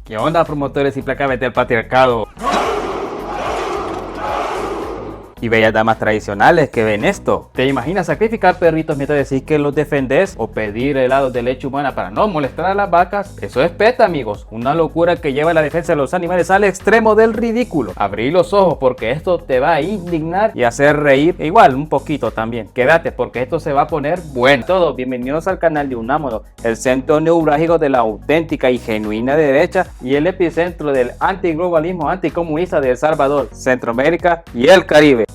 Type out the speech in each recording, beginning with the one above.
¿Qué onda, promotores implacables del patriarcado? Y bellas damas tradicionales que ven esto. ¿Te imaginas sacrificar perritos mientras decís que los defendés? ¿O pedir helados de leche humana para no molestar a las vacas? Eso es PETA, amigos. Una locura que lleva la defensa de los animales al extremo del ridículo. Abrí los ojos porque esto te va a indignar y hacer reír. E igual, un poquito también. Quédate porque esto se va a poner bueno. Todos, bienvenidos al canal de Unámonos, el centro neurálgico de la auténtica y genuina derecha y el epicentro del antiglobalismo anticomunista de El Salvador, Centroamérica y el Caribe.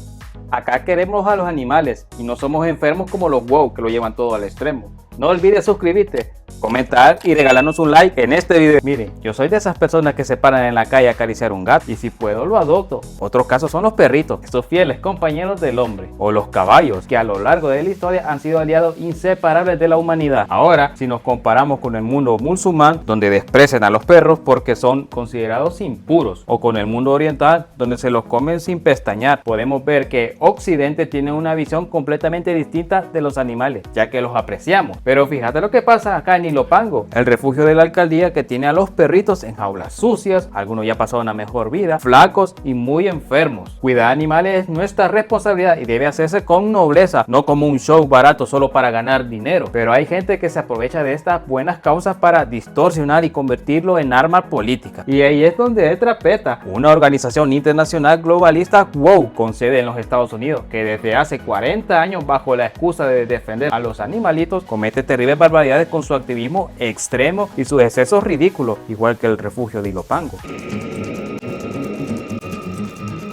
Acá queremos a los animales y no somos enfermos como los wow que lo llevan todo al extremo. No olvides suscribirte, comentar y regalarnos un like en este video. Miren, yo soy de esas personas que se paran en la calle a acariciar un gato y si puedo lo adopto. Otros casos son los perritos, esos fieles compañeros del hombre, o los caballos que a lo largo de la historia han sido aliados inseparables de la humanidad. Ahora, si nos comparamos con el mundo musulmán, donde desprecian a los perros porque son considerados impuros, o con el mundo oriental, donde se los comen sin pestañear, podemos ver que Occidente tiene una visión completamente distinta de los animales, ya que los apreciamos. Pero fíjate lo que pasa acá en Ilopango, el refugio de la alcaldía que tiene a los perritos en jaulas sucias, algunos ya pasaron una mejor vida, flacos y muy enfermos. Cuidar animales es nuestra responsabilidad y debe hacerse con nobleza, no como un show barato solo para ganar dinero. Pero hay gente que se aprovecha de estas buenas causas para distorsionar y convertirlo en arma política. Y ahí es donde entra PETA, una organización internacional globalista wow con sede en los Estados Unidos, que desde hace 40 años bajo la excusa de defender a los animalitos comete terribles barbaridades con su activismo extremo y sus excesos ridículos, igual que el refugio de Ilopango.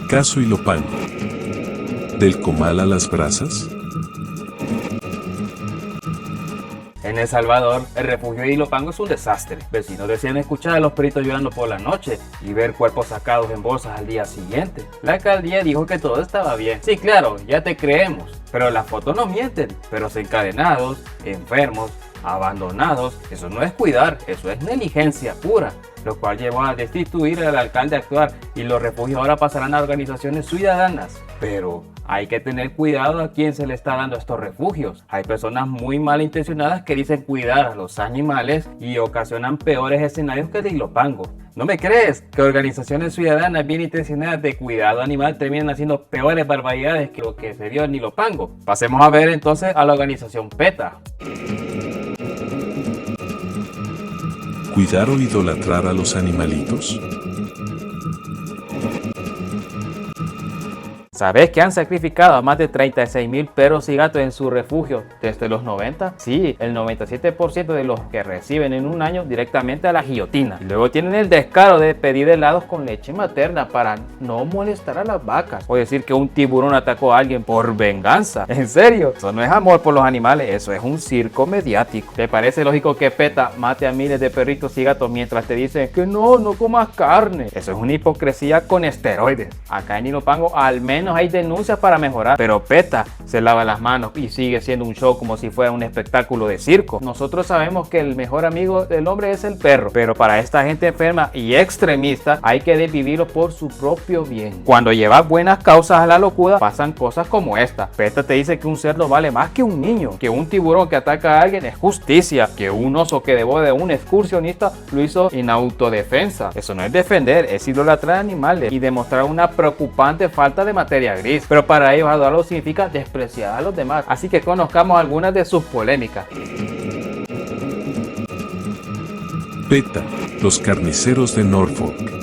Caso Ilopango. ¿Del comal a las brasas? En El Salvador, el refugio de Ilopango es un desastre. Vecinos decían escuchar a los perritos llorando por la noche y ver cuerpos sacados en bolsas al día siguiente. La alcaldía dijo que todo estaba bien. Sí, claro, ya te creemos. Pero las fotos no mienten. Perros encadenados, enfermos, abandonados. Eso no es cuidar, eso es negligencia pura. Lo cual llevó a destituir al alcalde actual y los refugios ahora pasarán a organizaciones ciudadanas. Pero hay que tener cuidado a quién se le está dando estos refugios. Hay personas muy malintencionadas que dicen cuidar a los animales y ocasionan peores escenarios que el de Ilopango. ¿No me crees que organizaciones ciudadanas bien intencionadas de cuidado animal terminan haciendo peores barbaridades que lo que se vio en Ilopango? Pasemos a ver entonces a la organización PETA. ¿Cuidar o idolatrar a los animalitos? ¿Sabes que han sacrificado a más de 36,000 perros y gatos en su refugio desde los 90? Sí, el 97% de los que reciben en un año directamente a la guillotina. Y luego tienen el descaro de pedir helados con leche materna para no molestar a las vacas. O decir que un tiburón atacó a alguien por venganza. ¿En serio? Eso no es amor por los animales, eso es un circo mediático. ¿Te parece lógico que PETA mate a miles de perritos y gatos mientras te dicen que no comas carne? Eso es una hipocresía con esteroides. Acá en Ilopango al menos hay denuncias para mejorar, pero PETA se lava las manos y sigue siendo un show como si fuera un espectáculo de circo. Nosotros sabemos que el mejor amigo del hombre es el perro, pero para esta gente enferma y extremista hay que vivirlo por su propio bien. Cuando llevas buenas causas a la locura pasan cosas como esta. PETA te dice que un cerdo vale más que un niño, que un tiburón que ataca a alguien es justicia, que un oso que devora de un excursionista lo hizo en autodefensa. Eso no es defender, es idolatrar animales y demostrar una preocupante falta de materia gris, pero para ellos adorarlo significa despreciar a los demás. Así que conozcamos algunas de sus polémicas. PETA, los carniceros de Norfolk.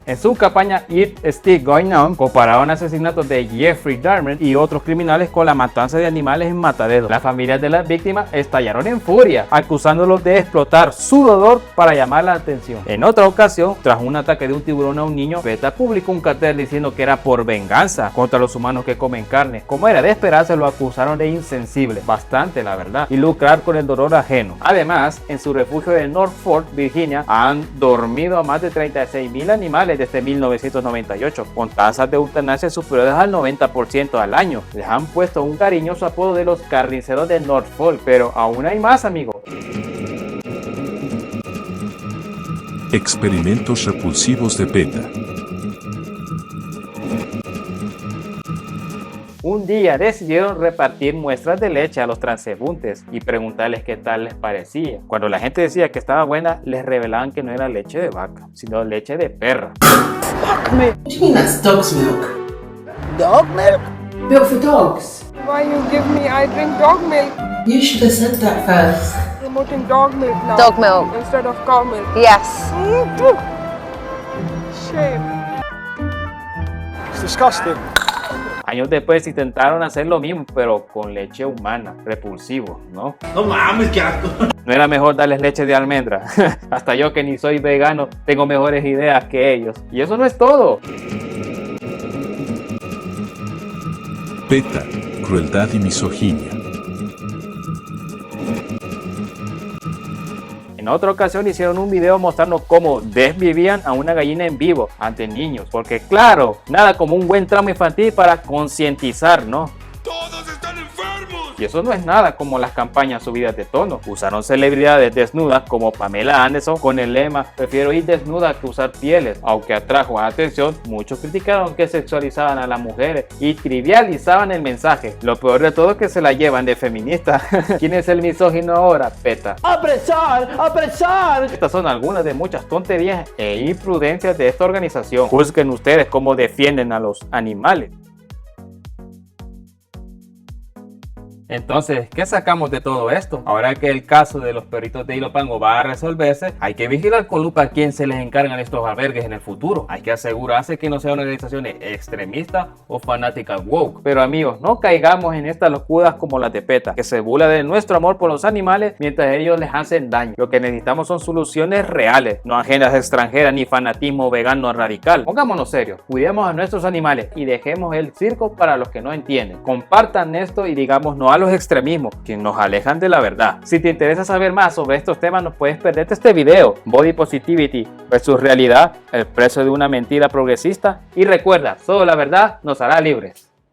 En su campaña It Still Going On, compararon asesinatos de Jeffrey Dahmer y otros criminales con la matanza de animales en mataderos. Las familias de las víctimas estallaron en furia, acusándolos de explotar su dolor para llamar la atención. En otra ocasión, tras un ataque de un tiburón a un niño, PETA publicó un cartel diciendo que era por venganza contra los humanos que comen carne. Como era de esperarse, lo acusaron de insensible, bastante la verdad, y lucrar con el dolor ajeno. Además, en su refugio de Norfolk, Virginia, han dormido a más de 36,000 animales desde 1998, con tasas de eutanasia superiores al 90% al año. Les han puesto un cariñoso apodo de los carniceros de Norfolk, pero aún hay más, amigos. Experimentos repulsivos de PETA. Un un día decidieron repartir muestras de leche a los transeúntes y preguntarles qué tal les parecía. Cuando la gente decía que estaba buena, les revelaban que no era leche de vaca, sino leche de perra. What do you mean that's dog's milk? Dog milk? Milk for dogs? Why you give me? I drink dog milk. You should have said that first. Promoting dog milk now. Dog milk. Instead of cow milk. Yes. Shame. It's disgusting. Años después intentaron hacer lo mismo, pero con leche humana. Repulsivo, ¿no? No mames, qué asco. ¿No era mejor darles leche de almendra? Hasta yo, que ni soy vegano, tengo mejores ideas que ellos. Y eso no es todo. PETA, crueldad y misoginia. En otra ocasión hicieron un video mostrando cómo desvivían a una gallina en vivo ante niños. Porque claro, nada como un buen tramo infantil para concientizar, ¿no? ¡Todos están enfermos! Y eso no es nada como las campañas subidas de tono. Usaron celebridades desnudas como Pamela Anderson con el lema "prefiero ir desnuda que usar pieles", aunque atrajo atención. Muchos criticaron que sexualizaban a las mujeres y trivializaban el mensaje. Lo peor de todo es que se la llevan de feminista. ¿Quién es el misógino ahora? PETA. Apresar, apresar. Estas son algunas de muchas tonterías e imprudencias de esta organización. Juzguen ustedes cómo defienden a los animales. Entonces, ¿qué sacamos de todo esto? Ahora que el caso de los perritos de Ilopango va a resolverse, hay que vigilar con lupa a quién se les encargan estos albergues en el futuro. Hay que asegurarse que no sean organizaciones extremistas o fanáticas woke. Pero amigos, no caigamos en estas locuras como las de PETA, que se burla de nuestro amor por los animales mientras ellos les hacen daño. Lo que necesitamos son soluciones reales, no agendas extranjeras ni fanatismo vegano radical. Pongámonos serios, cuidemos a nuestros animales y dejemos el circo para los que no entienden. Compartan esto y digamos no a los extremismos que nos alejan de la verdad. Si te interesa saber más sobre estos temas, no puedes perderte este video: Body Positivity versus realidad, el precio de una mentira progresista. Y recuerda, solo la verdad nos hará libres.